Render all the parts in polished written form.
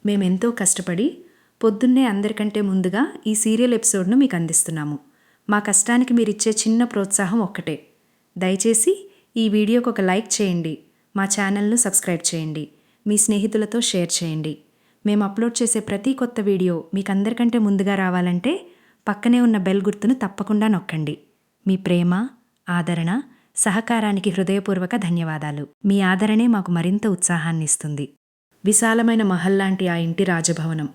మేమెంతో కష్టపడి పొద్దున్నే అందరికంటే ముందుగా ఈ సీరియల్ ఎపిసోడ్ను మీకు అందిస్తున్నాము. మా కష్టానికి మీరిచ్చే చిన్న ప్రోత్సాహం ఒక్కటే. దయచేసి ఈ వీడియోకి ఒక లైక్ చేయండి, మా ఛానల్ను సబ్స్క్రైబ్ చేయండి, మీ స్నేహితులతో షేర్ చేయండి. మేము అప్లోడ్ చేసే ప్రతి కొత్త వీడియో మీకు అందరికంటే ముందుగా రావాలంటే పక్కనే ఉన్న బెల్ గుర్తును తప్పకుండా నొక్కండి. మీ ప్రేమ, ఆదరణ, సహకారానికి హృదయపూర్వక ధన్యవాదాలు. మీ ఆదరణే మాకు మరింత ఉత్సాహాన్ని ఇస్తుంది. విశాలమైన మహల్ లాంటి ఆ ఇంటి రాజభవనం.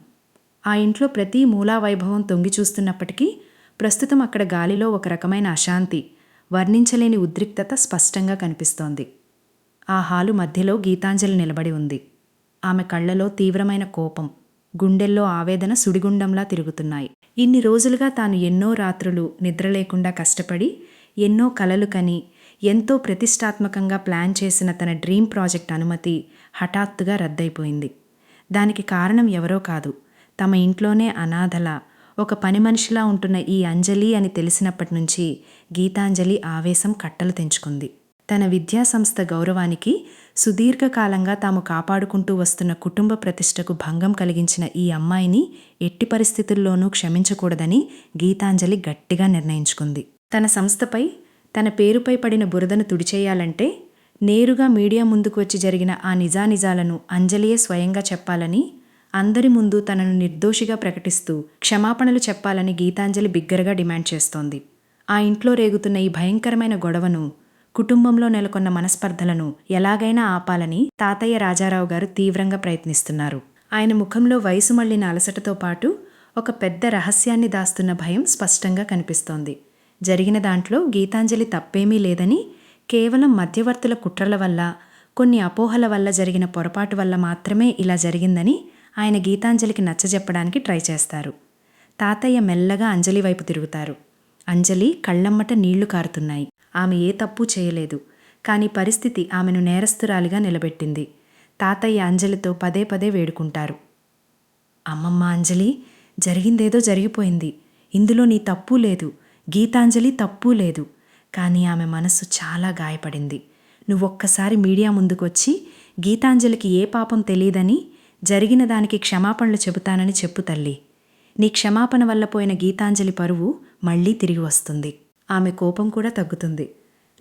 ఆ ఇంట్లో ప్రతి మూలా వైభవం తొంగి చూస్తున్నప్పటికీ ప్రస్తుతం అక్కడ గాలిలో ఒక రకమైన అశాంతి, వర్ణించలేని ఉద్రిక్తత స్పష్టంగా కనిపిస్తోంది. ఆ హాలు మధ్యలో గీతాంజలి నిలబడి ఉంది. ఆమె కళ్లలో తీవ్రమైన కోపం, గుండెల్లో ఆవేదన సుడిగుండంలా తిరుగుతున్నాయి. ఇన్ని రోజులుగా తాను ఎన్నో రాత్రులు నిద్రలేకుండా కష్టపడి ఎన్నో కలలు కని ఎంతో ప్రతిష్టాత్మకంగా ప్లాన్ చేసిన తన డ్రీమ్ ప్రాజెక్ట్ అనుమతి హఠాత్తుగా రద్దయిపోయింది. దానికి కారణం ఎవరో కాదు, తమ ఇంట్లోనే అనాథల ఒక పని మనిషిలా ఉంటున్న ఈ అంజలి అని తెలిసినప్పటి నుంచి గీతాంజలి ఆవేశం కట్టలు తెంచుకుంది. తన విద్యాసంస్థ గౌరవానికి, సుదీర్ఘకాలంగా తాము కాపాడుకుంటూ వస్తున్న కుటుంబ ప్రతిష్టకు భంగం కలిగించిన ఈ అమ్మాయిని ఎట్టి పరిస్థితుల్లోనూ క్షమించకూడదని గీతాంజలి గట్టిగా నిర్ణయించుకుంది. తన సంస్థపై, తన పేరుపై పడిన బురదను తుడిచేయాలంటే నేరుగా మీడియా ముందుకు వచ్చి జరిగిన ఆ నిజానిజాలను అంజలియే స్వయంగా చెప్పాలని, అందరి ముందు తనను నిర్దోషిగా ప్రకటిస్తూ క్షమాపణలు చెప్పాలని గీతాంజలి బిగ్గరగా డిమాండ్ చేస్తోంది. ఆ ఇంట్లో రేగుతున్న ఈ భయంకరమైన గొడవను, కుటుంబంలో నెలకొన్న మనస్పర్ధలను ఎలాగైనా ఆపాలని తాతయ్య రాజారావు గారు తీవ్రంగా ప్రయత్నిస్తున్నారు. ఆయన ముఖంలో వయసు మళ్లిన అలసటతో పాటు ఒక పెద్ద రహస్యాన్ని దాస్తున్న భయం స్పష్టంగా కనిపిస్తోంది. జరిగిన దాంట్లో గీతాంజలి తప్పేమీ లేదని, కేవలం మధ్యవర్తుల కుట్రల వల్ల, కొన్ని అపోహల వల్ల జరిగిన పొరపాటు వల్ల మాత్రమే ఇలా జరిగిందని ఆయన గీతాంజలికి నచ్చజెప్పడానికి ట్రై చేస్తారు. తాతయ్య మెల్లగా అంజలి వైపు తిరుగుతారు. అంజలి కళ్ళమ్మట నీళ్లు కారుతున్నాయి. ఆమె ఏ తప్పు చేయలేదు, కానీ పరిస్థితి ఆమెను నేరస్తురాలిగా నిలబెట్టింది. తాతయ్య అంజలితో పదే పదే వేడుకుంటారు. అమ్మమ్మ అంజలి, జరిగిందేదో జరిగిపోయింది. ఇందులో నీ తప్పు లేదు, గీతాంజలి తప్పూ లేదు. కానీ ఆమె మనస్సు చాలా గాయపడింది. నువ్వొక్కసారి మీడియా ముందుకొచ్చి గీతాంజలికి ఏ పాపం తెలీదని, జరిగిన దానికి క్షమాపణలు చెబుతానని చెప్పు తల్లి. నీ క్షమాపణ వల్ల పోయిన గీతాంజలి పరువు మళ్లీ తిరిగి వస్తుంది. ఆమె కోపం కూడా తగ్గుతుంది.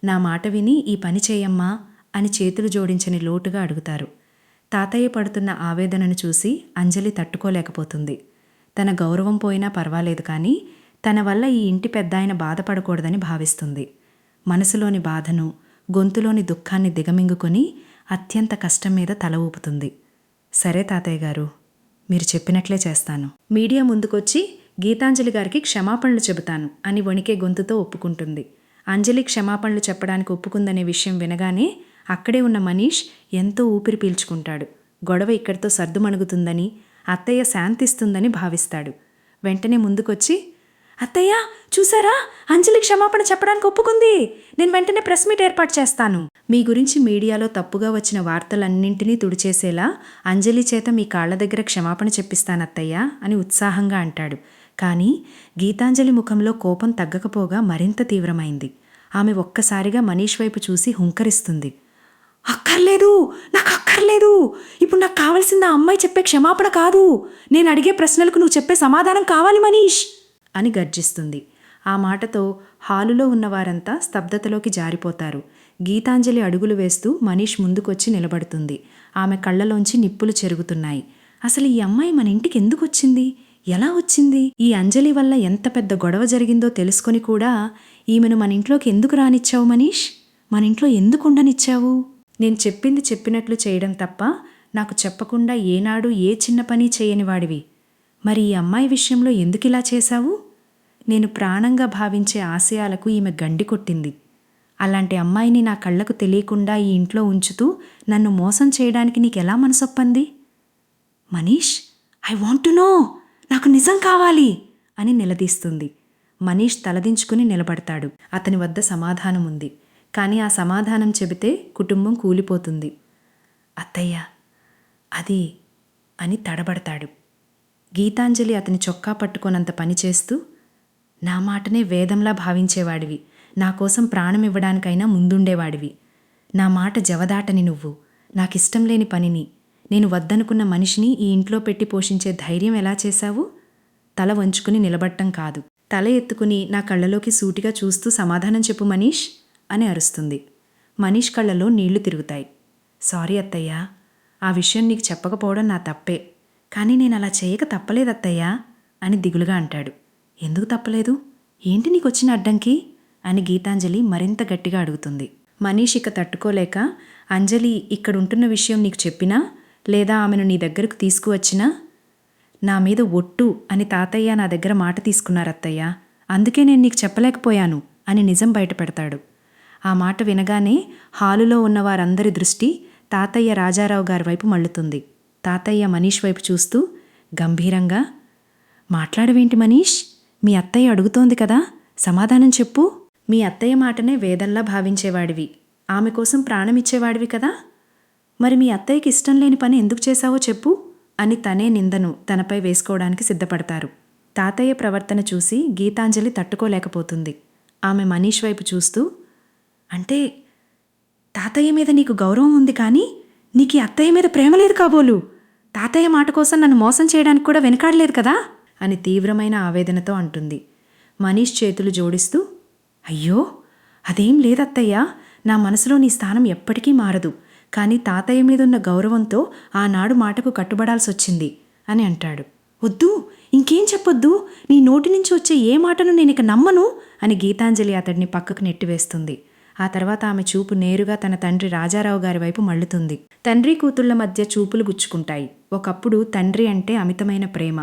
నా మాట విని ఈ పని చేయమ్మా అని చేతులు జోడించని లోటుగా అడుగుతారు. తాతయ్య పడుతున్న ఆవేదనను చూసి అంజలి తట్టుకోలేకపోతుంది. తన గౌరవం పోయినా పర్వాలేదు, కానీ తన వల్ల ఈ ఇంటి పెద్దాయన బాధపడకూడదని భావిస్తుంది. మనసులోని బాధను, గొంతులోని దుఃఖాన్ని దిగమింగుకొని అత్యంత కష్టం మీద తల ఊపుతుంది. సరే తాతయ్య గారు, మీరు చెప్పినట్లే చేస్తాను. మీడియా ముందుకొచ్చి గీతాంజలి గారికి క్షమాపణలు చెబుతాను అని వణికే గొంతుతో ఒప్పుకుంటుంది. అంజలి క్షమాపణలు చెప్పడానికి ఒప్పుకుందనే విషయం వినగానే అక్కడే ఉన్న మనీష్ ఎంతో ఊపిరి పీల్చుకుంటాడు. గొడవ ఇక్కడితో సర్దుమణుగుతుందని, అత్తయ్య శాంతిస్తుందని భావిస్తాడు. వెంటనే ముందుకొచ్చి, అత్తయ్య చూసారా, అంజలి క్షమాపణ చెప్పడానికి ఒప్పుకుంది. నేను వెంటనే ప్రెస్ మీట్ ఏర్పాటు చేస్తాను. మీ గురించి మీడియాలో తప్పుగా వచ్చిన వార్తలన్నింటినీ తుడిచేసేలా అంజలి చేత మీ కాళ్ల దగ్గర క్షమాపణ చెప్పిస్తానత్తయ్య అని ఉత్సాహంగా అంటాడు. కానీ గీతాంజలి ముఖంలో కోపం తగ్గకపోగా మరింత తీవ్రమైంది. ఆమె ఒక్కసారిగా మనీష్ వైపు చూసి హుంకరిస్తుంది. అక్కర్లేదు, నాకు అక్కర్లేదు. ఇప్పుడు నాకు కావాల్సింది ఆ అమ్మాయి చెప్పే క్షమాపణ కాదు, నేను అడిగే ప్రశ్నలకు నువ్వు చెప్పే సమాధానం కావాలి మనీష్ అని గర్జిస్తుంది. ఆ మాటతో హాలులో ఉన్నవారంతా స్తబ్దతలోకి జారిపోతారు. గీతాంజలి అడుగులు వేస్తూ మనీష్ ముందుకొచ్చి నిలబడుతుంది. ఆమె కళ్ళలోంచి నిప్పులు చెరుగుతున్నాయి. అసలు ఈ అమ్మాయి మన ఇంటికి ఎందుకు వచ్చింది, ఎలా వచ్చింది? ఈ అంజలి వల్ల ఎంత పెద్ద గొడవ జరిగిందో తెలుసుకొని కూడా ఈమెను మన ఇంట్లోకి ఎందుకు రానిచ్చావు మనీష్? మన ఇంట్లో ఎందుకు ఉండనిచ్చావు? నేను చెప్పింది చెప్పినట్లు చేయడం తప్ప నాకు చెప్పకుండా ఏనాడు ఏ చిన్న పని చేయని వాడివి. మరి ఈ అమ్మాయి విషయంలో ఎందుకిలా చేశావు? నేను ప్రాణంగా భావించే ఆశయాలకు ఈమె గండి కొట్టింది. అలాంటి అమ్మాయిని నా కళ్లకు తెలియకుండా ఈ ఇంట్లో ఉంచుతూ నన్ను మోసం చేయడానికి నీకెలా మనసొప్పంది? Manish, I want to know, నాకు నిజం కావాలి అని నిలదీస్తుంది. మనీష్ తలదించుకుని నిలబడతాడు. అతని వద్ద సమాధానం ఉంది, కానీ ఆ సమాధానం చెబితే కుటుంబం కూలిపోతుంది. అత్తయ్య, అది అని తడబడతాడు. గీతాంజలి అతని చొక్కా పట్టుకోనంత పనిచేస్తూ, నా మాటనే వేదంలా భావించేవాడివి, నా కోసం ప్రాణమివ్వడానికైనా ముందుండేవాడివి. నా మాట జవదాటని నువ్వు నాకిష్టం లేని పనిని నేను వద్దనుకున్న మనిషిని ఈ ఇంట్లో పెట్టి పోషించే ధైర్యం ఎలా చేశావు? తల వంచుకుని నిలబడటం కాదు, తల ఎత్తుకుని నా కళ్ళలోకి సూటిగా చూస్తూ సమాధానం చెప్పు మనీష్ అని అరుస్తుంది. మనీష్ కళ్ళలో నీళ్లు తిరుగుతాయి. సారీ అత్తయ్యా, ఆ విషయం నీకు చెప్పకపోవడం నా తప్పే, కానీ నేను అలా చేయక తప్పలేదత్తయ్యా అని దిగులుగా అంటాడు. ఎందుకు తప్పలేదు? ఏంటి నీకొచ్చిన అడ్డంకి అని గీతాంజలి మరింత గట్టిగా అడుగుతుంది. మనీష్ ఇక తట్టుకోలేక, అంజలి ఇక్కడుంటున్న విషయం నీకు చెప్పినా లేదా ఆమెను నీ దగ్గరకు తీసుకువచ్చినా నా మీద ఒట్టు అని తాతయ్య నా దగ్గర మాట తీసుకున్నారత్తయ్య, అందుకే నేను నీకు చెప్పలేకపోయాను అని నిజం బయటపెడతాడు. ఆ మాట వినగానే హాలులో ఉన్న వారందరి దృష్టి తాతయ్య రాజారావు గారి వైపు మళ్ళుతుంది. తాతయ్య మనీష్ వైపు చూస్తూ గంభీరంగా, మాట్లాడవేంటి మనీష్? మీ అత్తయ్య అడుగుతోంది కదా, సమాధానం చెప్పు. మీ అత్తయ్య మాటనే వేదంలా భావించేవాడివి, ఆమె కోసం ప్రాణమిచ్చేవాడివి కదా, మరి మీ అత్తయ్యకి ఇష్టం లేని పని ఎందుకు చేశావో చెప్పు అని తనే నిందను తనపై వేసుకోవడానికి సిద్ధపడతారు. తాతయ్య ప్రవర్తన చూసి గీతాంజలి తట్టుకోలేకపోతుంది. ఆమె మనీష్ వైపు చూస్తూ, అంటే తాతయ్య మీద నీకు గౌరవం ఉంది కానీ నీకు ఈ అత్తయ్య మీద ప్రేమ లేదు కాబోలు, తాతయ్య మాట కోసం నన్ను మోసం చేయడానికి కూడా వెనకాడలేదు కదా అని తీవ్రమైన ఆవేదనతో అంటుంది. మనీష్ చేతులు జోడిస్తూ, అయ్యో అదేం లేదత్తయ్యా, నా మనసులో నీ స్థానం ఎప్పటికీ మారదు, కానీ తాతయ్య మీదున్న గౌరవంతో ఆనాడు మాటకు కట్టుబడాల్సొచ్చింది అని అంటాడు. వద్దు, ఇంకేం చెప్పొద్దు, నీ నోటి నుంచి వచ్చే ఏ మాటను నేనిక నమ్మను అని గీతాంజలి అతడిని పక్కకు నెట్టివేస్తుంది. ఆ తర్వాత ఆమె చూపు నేరుగా తన తండ్రి రాజారావు గారి వైపు మళ్ళుతుంది. తండ్రి కూతుళ్ల మధ్య చూపులు గుచ్చుకుంటాయి. ఒకప్పుడు తండ్రి అంటే అమితమైన ప్రేమ,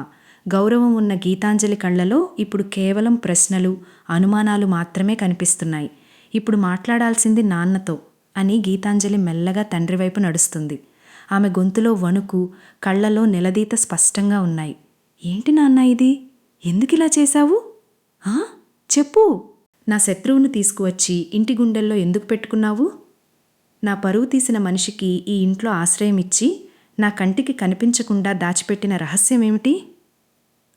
గౌరవం ఉన్న గీతాంజలి కళ్లలో ఇప్పుడు కేవలం ప్రశ్నలు, అనుమానాలు మాత్రమే కనిపిస్తున్నాయి. ఇప్పుడు మాట్లాడాల్సింది నాన్నతో అని గీతాంజలి మెల్లగా తండ్రి వైపు నడుస్తుంది. ఆమె గొంతులో వణుకు, కళ్లలో నిలదీత స్పష్టంగా ఉన్నాయి. ఏంటి నాన్న ఇది? ఎందుకిలా చేశావు? చెప్పు. నా శత్రువును తీసుకువచ్చి ఇంటి గుండెల్లో ఎందుకు పెట్టుకున్నావు? నా పరువు తీసిన మనిషికి ఈ ఇంట్లో ఆశ్రయం ఇచ్చి నా కంటికి కనిపించకుండా దాచిపెట్టిన రహస్యమేమిటి?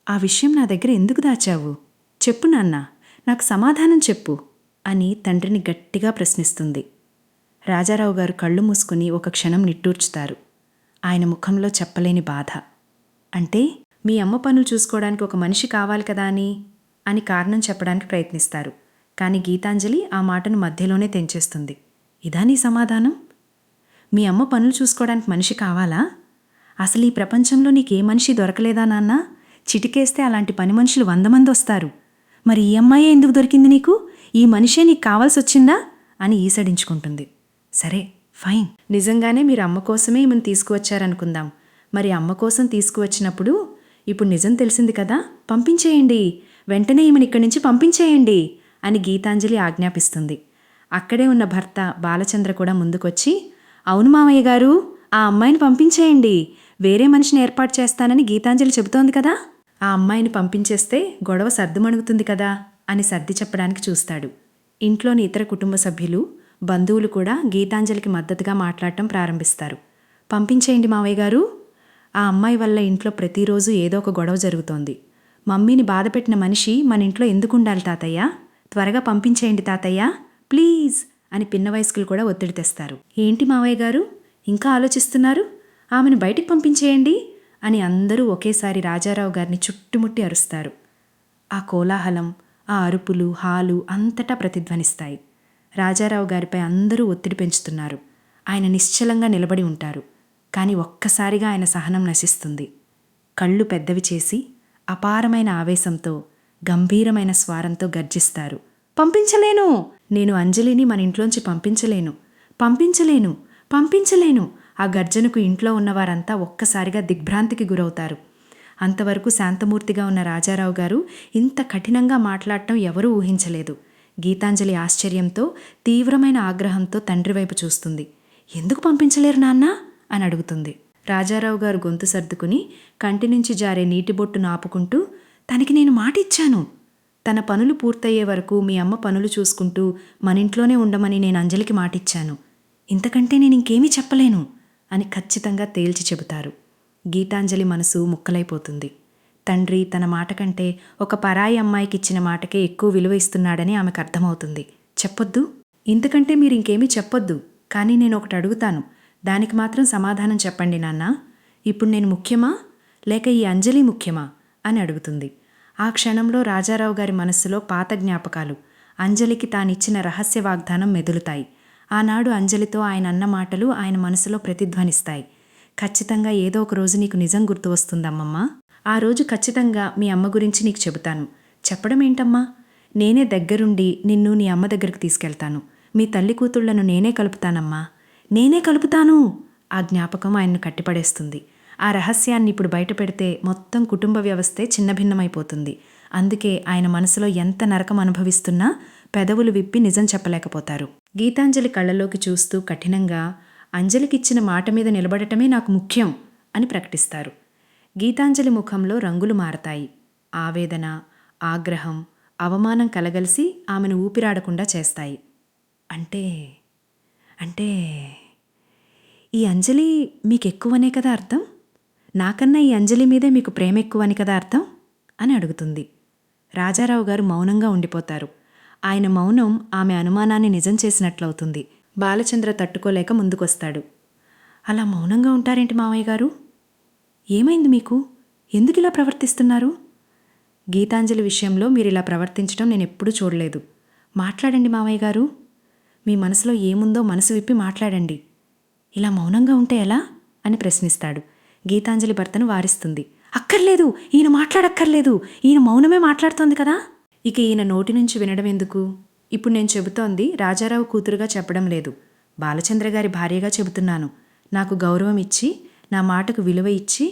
ఆ విషయం నా దగ్గర ఎందుకు దాచావు? చెప్పు నాన్న, నాకు సమాధానం చెప్పు అని తండ్రిని గట్టిగా ప్రశ్నిస్తుంది. రాజారావు గారు కళ్ళు మూసుకుని ఒక క్షణం నిట్టూర్చుతారు. ఆయన ముఖంలో చెప్పలేని బాధ. అంటే మీ అమ్మ పనులు చూసుకోవడానికి ఒక మనిషి కావాలి కదా అని కారణం చెప్పడానికి ప్రయత్నిస్తారు. కానీ గీతాంజలి ఆ మాటను మధ్యలోనే తెంచేస్తుంది. ఇదా నీ సమాధానం? మీ అమ్మ పనులు చూసుకోవడానికి మనిషి కావాలా? అసలు ఈ ప్రపంచంలో నీకే మనిషి దొరకలేదా నాన్న? చిటికేస్తే అలాంటి పని మనుషులు 100 మంది వస్తారు. మరి ఈ అమ్మాయే ఎందుకు దొరికింది నీకు? ఈ మనిషే నీకు కావాల్సి వచ్చిందా అని ఈసడించుకుంటుంది. సరే ఫైన్, నిజంగానే మీరు అమ్మ కోసమే ఈమెను తీసుకువచ్చారనుకుందాం. మరి అమ్మ కోసం తీసుకువచ్చినప్పుడు ఇప్పుడు నిజం తెలిసింది కదా, పంపించేయండి, వెంటనే ఈమెను ఇక్కడి నుంచి పంపించేయండి అని గీతాంజలి ఆజ్ఞాపిస్తుంది. అక్కడే ఉన్న భర్త బాలచంద్ర కూడా ముందుకొచ్చి, అవును మామయ్య గారు, ఆ అమ్మాయిని పంపించేయండి, వేరే మనిషిని ఏర్పాటు చేస్తానని గీతాంజలి చెబుతోంది కదా, ఆ అమ్మాయిని పంపించేస్తే గొడవ సర్దుమణుగుతుంది కదా అని సర్ది చెప్పడానికి చూస్తాడు. ఇంట్లోని ఇతర కుటుంబ సభ్యులు, బంధువులు కూడా గీతాంజలికి మద్దతుగా మాట్లాడటం ప్రారంభిస్తారు. పంపించేయండి మావయ్య గారు, ఆ అమ్మాయి వల్ల ఇంట్లో ప్రతిరోజు ఏదో ఒక గొడవ జరుగుతోంది. మమ్మీని బాధపెట్టిన మనిషి మన ఇంట్లో ఎందుకు ఉండాలి తాతయ్య? త్వరగా పంపించేయండి తాతయ్య ప్లీజ్ అని పిన్న వయస్కులు కూడా ఒత్తిడి తెస్తారు. ఏంటి మావయ్య గారు ఇంకా ఆలోచిస్తున్నారు? ఆమెను బయటికి పంపించేయండి అని అందరూ ఒకేసారి రాజారావు గారిని చుట్టుముట్టి అరుస్తారు. ఆ కోలాహలం, ఆ అరుపులు హాలు అంతటా ప్రతిధ్వనిస్తాయి. రాజారావు గారిపై అందరూ ఒత్తిడి పెంచుతున్నారు. ఆయన నిశ్చలంగా నిలబడి ఉంటారు. కానీ ఒక్కసారిగా ఆయన సహనం నశిస్తుంది. కళ్ళు పెద్దవి చేసి అపారమైన ఆవేశంతో, గంభీరమైన స్వరంతో గర్జిస్తారు. పంపించలేను, నేను అంజలిని మన ఇంట్లోంచి పంపించలేను, పంపించలేను, పంపించలేను. ఆ గర్జనకు ఇంట్లో ఉన్నవారంతా ఒక్కసారిగా దిగ్భ్రాంతికి గురవుతారు. అంతవరకు శాంతమూర్తిగా ఉన్న రాజారావు గారు ఇంత కఠినంగా మాట్లాడటం ఎవరూ ఊహించలేదు. గీతాంజలి ఆశ్చర్యంతో, తీవ్రమైన ఆగ్రహంతో తండ్రి వైపు చూస్తుంది. ఎందుకు పంపించలేరు నాన్న అని అడుగుతుంది. రాజారావు గారు గొంతు సర్దుకుని కంటి నుంచి జారే నీటి బొట్టును ఆపుకుంటూ, తనకి నేను మాటిచ్చాను, తన పనులు పూర్తయ్యే వరకు మీ అమ్మ పనులు చూసుకుంటూ మన ఇంట్లోనే ఉండమని నేను అంజలికి మాటిచ్చాను, ఇంతకంటే నేను ఇంకేమీ చెప్పలేను అని ఖచ్చితంగా తేల్చి చెబుతారు. గీతాంజలి మనసు ముక్కలైపోతుంది. తండ్రి తన మాట కంటే ఒక పరాయి అమ్మాయికి ఇచ్చిన మాటకే ఎక్కువ విలువ ఇస్తున్నాడని ఆమెకు అర్థమవుతుంది. చెప్పొద్దు, ఇంతకంటే మీరు ఇంకేమీ చెప్పొద్దు, కానీ నేను ఒకటి అడుగుతాను, దానికి మాత్రం సమాధానం చెప్పండి నాన్న. ఇప్పుడు నేను ముఖ్యమా లేక ఈ అంజలి ముఖ్యమా అని అడుగుతుంది. ఆ క్షణంలో రాజారావు గారి మనస్సులో పాత జ్ఞాపకాలు, అంజలికి తానిచ్చిన రహస్య వాగ్దానం మెదులుతాయి. ఆనాడు అంజలితో ఆయన అన్న మాటలు ఆయన మనసులో ప్రతిధ్వనిస్తాయి. ఖచ్చితంగా ఏదో ఒక రోజు నీకు నిజం గుర్తు వస్తుందమ్మమ్మ. ఆ రోజు ఖచ్చితంగా మీ అమ్మ గురించి నీకు చెబుతాను. చెప్పడం ఏంటమ్మా? నేనే దగ్గరుండి నిన్ను నీ అమ్మ దగ్గరికి తీసుకెళ్తాను. మీ తల్లి కూతుళ్లను నేనే కలుపుతానమ్మా, నేనే కలుపుతాను. ఆ జ్ఞాపకం ఆయన్ను కట్టిపడేస్తుంది. ఆ రహస్యాన్ని ఇప్పుడు బయట పెడితే మొత్తం కుటుంబ వ్యవస్థే చిన్నభిన్నమైపోతుంది. అందుకే ఆయన మనసులో ఎంత నరకం అనుభవిస్తున్నా పెదవులు విప్పి నిజం చెప్పలేకపోతారు. గీతాంజలి కళ్ళలోకి చూస్తూ కఠినంగా, అంజలికిచ్చిన మాట మీద నిలబడటమే నాకు ముఖ్యం అని ప్రకటిస్తారు. గీతాంజలి ముఖంలో రంగులు మారతాయి. ఆవేదన, ఆగ్రహం, అవమానం కలగలిసి ఆమెను ఊపిరాడకుండా చేస్తాయి. అంటే ఈ అంజలి మీకెక్కువనే కదా అర్థం? నాకన్నా ఈ అంజలి మీదే మీకు ప్రేమ ఎక్కువని కదా అర్థం అని అడుగుతుంది. రాజారావు గారు మౌనంగా ఉండిపోతారు. ఆయన మౌనం ఆమె అనుమానాన్ని నిజం చేసినట్లవుతుంది. బాలచంద్ర తట్టుకోలేక ముందుకొస్తాడు. అలా మౌనంగా ఉంటారేంటి మావయ్య గారు? ఏమైంది మీకు? ఎందుకిలా ప్రవర్తిస్తున్నారు? గీతాంజలి విషయంలో మీరిలా ప్రవర్తించడం నేనెప్పుడూ చూడలేదు. మాట్లాడండి మావయ్య గారు. మీ మనసులో ఏముందో మనసు విప్పి మాట్లాడండి. ఇలా మౌనంగా ఉంటే ఎలా అని ప్రశ్నిస్తాడు. గీతాంజలి భర్తను వారిస్తుంది. అక్కర్లేదు, ఈయన మాట్లాడక్కర్లేదు, ఈయన మౌనమే మాట్లాడుతోంది కదా. ఇక ఈయన నోటి నుంచి వినడం ఎందుకు? ఇప్పుడు నేను చెబుతోంది రాజారావు కూతురుగా చెప్పడం లేదు, బాలచంద్ర గారి భార్యగా చెబుతున్నాను. నాకు గౌరవం ఇచ్చి, నా మాటకు విలువ ఇచ్చి,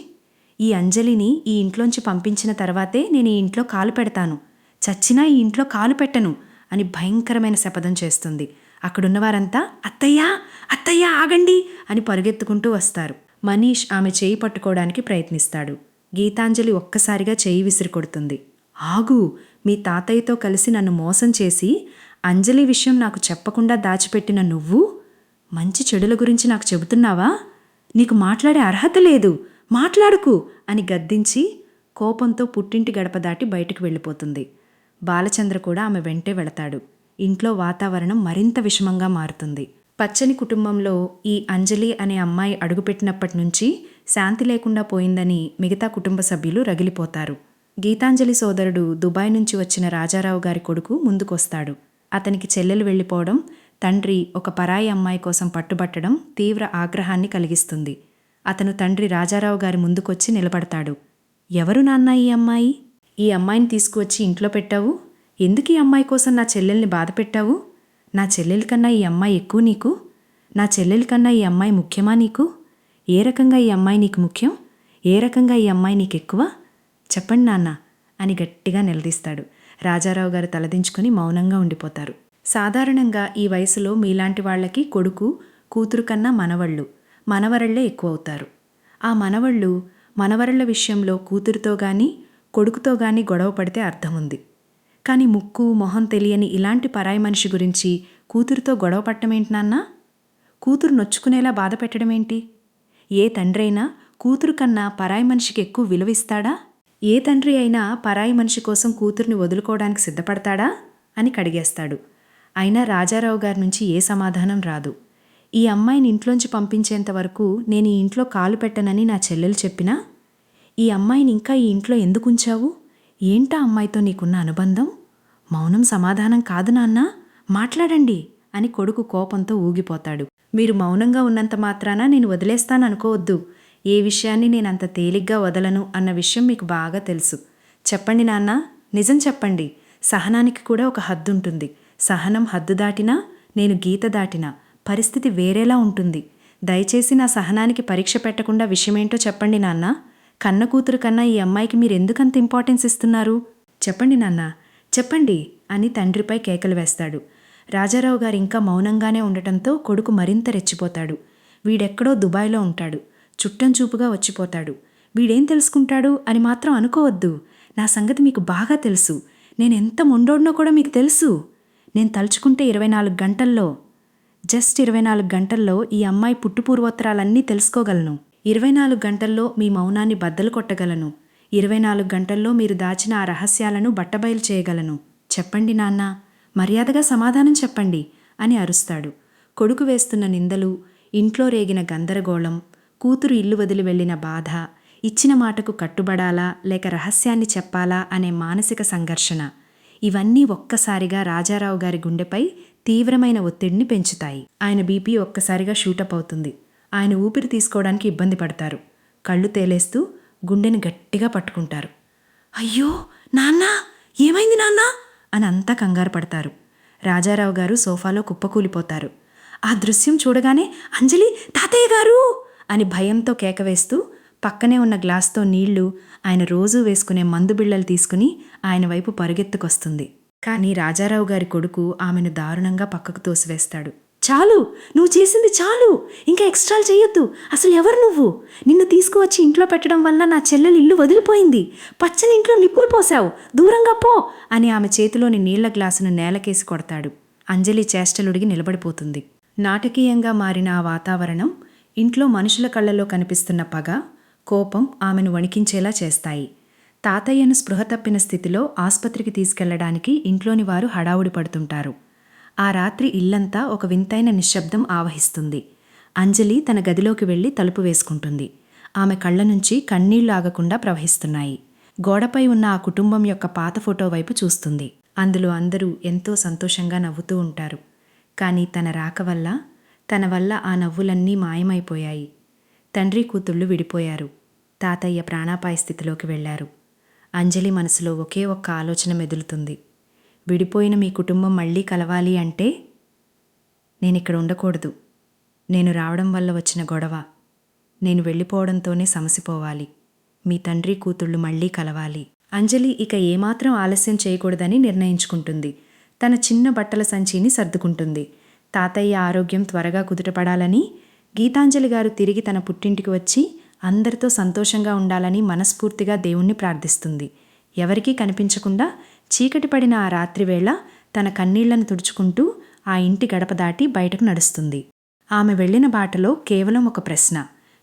ఈ అంజలిని ఈ ఇంట్లోంచి పంపించిన తర్వాతే నేను ఈ ఇంట్లో కాలు పెడతాను, చచ్చినా ఈ ఇంట్లో కాలు పెట్టను అని భయంకరమైన శపథం చేస్తుంది. అక్కడున్నవారంతా అత్తయ్యా అత్తయ్యా ఆగండి అని పరుగెత్తుకుంటూ వస్తారు. మనీష్ ఆమె చేయి పట్టుకోవడానికి ప్రయత్నిస్తాడు. గీతాంజలి ఒక్కసారిగా చేయి విసిరి కొడుతుంది. ఆగు, మీ తాతయ్యతో కలిసి నన్ను మోసం చేసి అంజలి విషయం నాకు చెప్పకుండా దాచిపెట్టిన నువ్వు మంచి చెడుల గురించి నాకు చెబుతున్నావా? నీకు మాట్లాడే అర్హత లేదు, మాట్లాడుకు అని గద్దించి కోపంతో పుట్టింటి గడప దాటి బయటకు వెళ్ళిపోతుంది. బాలచంద్ర కూడా ఆమె వెంటే వెళతాడు. ఇంట్లో వాతావరణం మరింత విషమంగా మారుతుంది. పచ్చని కుటుంబంలో ఈ అంజలి అనే అమ్మాయి అడుగుపెట్టినప్పటి నుంచి శాంతి లేకుండా పోయిందని మిగతా కుటుంబ సభ్యులు రగిలిపోతారు. గీతాంజలి సోదరుడు దుబాయ్ నుంచి వచ్చిన రాజారావు గారి కొడుకు ముందుకొస్తాడు. అతనికి చెల్లెలు వెళ్ళిపోవడం, తండ్రి ఒక పరాయి అమ్మాయి కోసం పట్టుబట్టడం తీవ్ర ఆగ్రహాన్ని కలిగిస్తుంది. అతను తండ్రి రాజారావు గారి ముందుకొచ్చి నిలబడతాడు. ఎవరు నాన్న ఈ అమ్మాయి? ఈ అమ్మాయిని తీసుకువచ్చి ఇంట్లో పెట్టావు? ఎందుకు ఈ అమ్మాయి కోసం నా చెల్లెల్ని బాధ పెట్టావు? నా చెల్లెలి కన్నా ఈ అమ్మాయి ఎక్కువ నీకు? నా చెల్లెలి కన్నా ఈ అమ్మాయి ముఖ్యమా నీకు? ఏ రకంగా ఈ అమ్మాయి నీకు ముఖ్యం? ఏ రకంగా ఈ అమ్మాయి నీకు ఎక్కువ? చెప్పండి నాన్న అని గట్టిగా నిలదీస్తాడు. రాజారావు గారు తలదించుకుని మౌనంగా ఉండిపోతారు. సాధారణంగా ఈ వయసులో మీలాంటి వాళ్ళకి కొడుకు, కూతురు కన్నా మనవరళ్లే ఎక్కువ అవుతారు. ఆ మనవరళ్ల విషయంలో కూతురుతో గానీ కొడుకుతో గానీ గొడవ పడితే అర్థం ఉంది. కానీ ముక్కు మొహం తెలియని ఇలాంటి పరాయి మనిషి గురించి కూతురుతో గొడవ పట్టమేంటి నాన్నా? కూతురు నొచ్చుకునేలా బాధ పెట్టడమేంటి? ఏ తండ్రి అయినా కూతురు కన్నా పరాయి మనిషికి ఎక్కువ విలువిస్తాడా? ఏ తండ్రి అయినా పరాయి మనిషి కోసం కూతుర్ని వదులుకోవడానికి సిద్ధపడతాడా అని కడిగేస్తాడు. అయినా రాజారావు గారి నుంచి ఏ సమాధానం రాదు. ఈ అమ్మాయిని ఇంట్లోంచి పంపించేంత వరకు నేను ఈ ఇంట్లో కాలు పెట్టనని నా చెల్లెలు చెప్పినా, ఈ అమ్మాయిని ఇంకా ఈ ఇంట్లో ఎందుకు ఉంచావు? ఏంటా అమ్మాయితో నీకున్న అనుబంధం? మౌనం సమాధానం కాదు నాన్నా, మాట్లాడండి అని కొడుకు కోపంతో ఊగిపోతాడు. మీరు మౌనంగా ఉన్నంత మాత్రాన నేను వదిలేస్తాననుకోవద్దు. ఏ విషయాన్ని నేనంత తేలిగ్గా వదలను అన్న విషయం మీకు బాగా తెలుసు. చెప్పండి నాన్న, నిజం చెప్పండి. సహనానికి కూడా ఒక హద్దు ఉంటుంది. సహనం హద్దు దాటినా, నేను గీత దాటినా పరిస్థితి వేరేలా ఉంటుంది. దయచేసి నా సహనానికి పరీక్ష పెట్టకుండా విషయమేంటో చెప్పండి నాన్న. కన్న కూతురు కన్నా ఈ అమ్మాయికి మీరెందుకంత ఇంపార్టెన్స్ ఇస్తున్నారు? చెప్పండి నాన్న, చెప్పండి అని తండ్రిపై కేకలు వేస్తాడు. రాజారావు గారు ఇంకా మౌనంగానే ఉండటంతో కొడుకు మరింత రెచ్చిపోతాడు. వీడెక్కడో దుబాయ్లో ఉంటాడు, చుట్టం చూపుగా వచ్చిపోతాడు. వీడేం తెలుసుకుంటాడు అని మాత్రం అనుకోవద్దు. నా సంగతి మీకు బాగా తెలుసు. నేనెంత మొండోడ్నో కూడా మీకు తెలుసు. నేను తలుచుకుంటే 24 గంటల్లో, జస్ట్ 24 గంటల్లో ఈ అమ్మాయి పుట్టుపూర్వోత్తరాలన్నీ తెలుసుకోగలను. 24 గంటల్లో మీ మౌనాన్ని బద్దలు కొట్టగలను. 24 గంటల్లో మీరు దాచిన ఆ రహస్యాలను బట్టబయలు చేయగలను. చెప్పండి నాన్న, మర్యాదగా సమాధానం చెప్పండి అని అరుస్తాడు. కొడుకు వేస్తున్న నిందలు, ఇంట్లో రేగిన గందరగోళం, కూతురు ఇల్లు వదిలి వెళ్లిన బాధ, ఇచ్చిన మాటకు కట్టుబడాలా లేక రహస్యాన్ని చెప్పాలా అనే మానసిక సంఘర్షణ, ఇవన్నీ ఒక్కసారిగా రాజారావు గారి గుండెపై తీవ్రమైన ఒత్తిడిని పెంచుతాయి. ఆయన బీపీ ఒక్కసారిగా షూటప్ అవుతుంది. ఆయన ఊపిరి తీసుకోవడానికి ఇబ్బంది పడతారు. కళ్ళు తేలేస్తూ గుండెని గట్టిగా పట్టుకుంటారు. అయ్యో నాన్నా, ఏమైంది నాన్నా అని అంతా కంగారు పడతారు. రాజారావు గారు సోఫాలో కుప్పకూలిపోతారు. ఆ దృశ్యం చూడగానే అంజలి, తాతయ్య గారు అని భయంతో కేకవేస్తూ పక్కనే ఉన్న గ్లాస్తో నీళ్లు, ఆయన రోజూ వేసుకునే మందు బిళ్ళలు తీసుకుని ఆయన వైపు పరుగెత్తుకొస్తుంది. కానీ రాజారావు గారి కొడుకు ఆమెను దారుణంగా పక్కకు తోసివేస్తాడు. చాలు, నువ్వు చేసింది చాలు, ఇంకా ఎక్స్ట్రాలు చెయ్యొద్దు. అసలు ఎవరు నువ్వు? నిన్ను తీసుకువచ్చి ఇంట్లో పెట్టడం వల్ల నా చెల్లెలు ఇల్లు వదిలిపోయింది. పచ్చని ఇంట్లో నిప్పులు పోసావు, దూరంగా పో అని ఆమె చేతిలోని నీళ్ల గ్లాసును నేలకేసి కొడతాడు. అంజలి చేష్టలుడిగి నిలబడిపోతుంది. నాటకీయంగా మారిన ఆ వాతావరణం, ఇంట్లో మనుషుల కళ్ళలో కనిపిస్తున్న పగ, కోపం ఆమెను వణికించేలా చేస్తాయి. తాతయ్యను స్పృహ తప్పిన స్థితిలో ఆస్పత్రికి తీసుకెళ్లడానికి ఇంట్లోని వారు హడావుడి పడుతుంటారు. ఆ రాత్రి ఇల్లంతా ఒక వింతైన నిశ్శబ్దం ఆవహిస్తుంది. అంజలి తన గదిలోకి వెళ్లి తలుపు వేసుకుంటుంది. ఆమె కళ్ళ నుంచి కన్నీళ్లు ఆగకుండా ప్రవహిస్తున్నాయి. గోడపై ఉన్న ఆ కుటుంబం యొక్క పాత ఫోటో వైపు చూస్తుంది. అందులో అందరూ ఎంతో సంతోషంగా నవ్వుతూ ఉంటారు. కానీ తన రాక వల్ల, తన వల్ల ఆ నవ్వులన్నీ మాయమైపోయాయి. తండ్రి కూతుళ్ళు విడిపోయారు. తాతయ్య ప్రాణాపాయ స్థితిలోకి వెళ్లారు. అంజలి మనసులో ఒకే ఒక్క ఆలోచన మెదులుతుంది. విడిపోయిన మీ కుటుంబం మళ్ళీ కలవాలి అంటే నేనిక్కడ ఉండకూడదు. నేను రావడం వల్ల వచ్చిన గొడవ, నేను వెళ్ళిపోవడంతోనే సమసిపోవాలి. మీ తండ్రి కూతుళ్ళు మళ్ళీ కలవాలి. అంజలి ఇక ఏమాత్రం ఆలస్యం చేయకూడదని నిర్ణయించుకుంటుంది. తన చిన్న బట్టల సంచిని సర్దుకుంటుంది. తాతయ్య ఆరోగ్యం త్వరగా కుదుటపడాలని, గీతాంజలి గారు తిరిగి తన పుట్టింటికి వచ్చి అందరితో సంతోషంగా ఉండాలని మనస్ఫూర్తిగా దేవుణ్ణి ప్రార్థిస్తుంది. ఎవరికీ కనిపించకుండా చీకటి పడిన ఆ రాత్రివేళ తన కన్నీళ్లను తుడుచుకుంటూ ఆ ఇంటి గడప దాటి బయటకు నడుస్తుంది. ఆమె వెళ్లిన బాటలో కేవలం ఒక ప్రశ్న,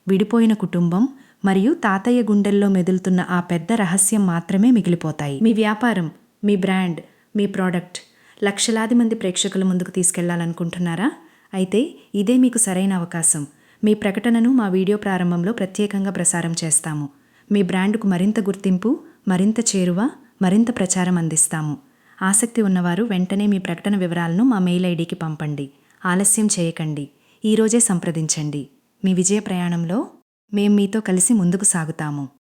విడిపోయిన కుటుంబం మరియు తాతయ్య గుండెల్లో మెదులుతున్న ఆ పెద్ద రహస్యం మాత్రమే మిగిలిపోతాయి. మీ వ్యాపారం, మీ బ్రాండ్, మీ ప్రోడక్ట్ లక్షలాది మంది ప్రేక్షకుల ముందుకు తీసుకెళ్లాలనుకుంటున్నారా? అయితే ఇదే మీకు సరైన అవకాశం. మీ ప్రకటనను మా వీడియో ప్రారంభంలో ప్రత్యేకంగా ప్రసారం చేస్తాము. మీ బ్రాండ్కు మరింత గుర్తింపు, మరింత చేరువ, మరింత ప్రచారం అందిస్తాము. ఆసక్తి ఉన్నవారు వెంటనే మీ ప్రకటన వివరాలను మా మెయిల్ ఐడికి పంపండి. ఆలస్యం చేయకండి. ఈరోజే సంప్రదించండి. మీ విజయ ప్రయాణంలో మేం మీతో కలిసి ముందుకు సాగుతాము.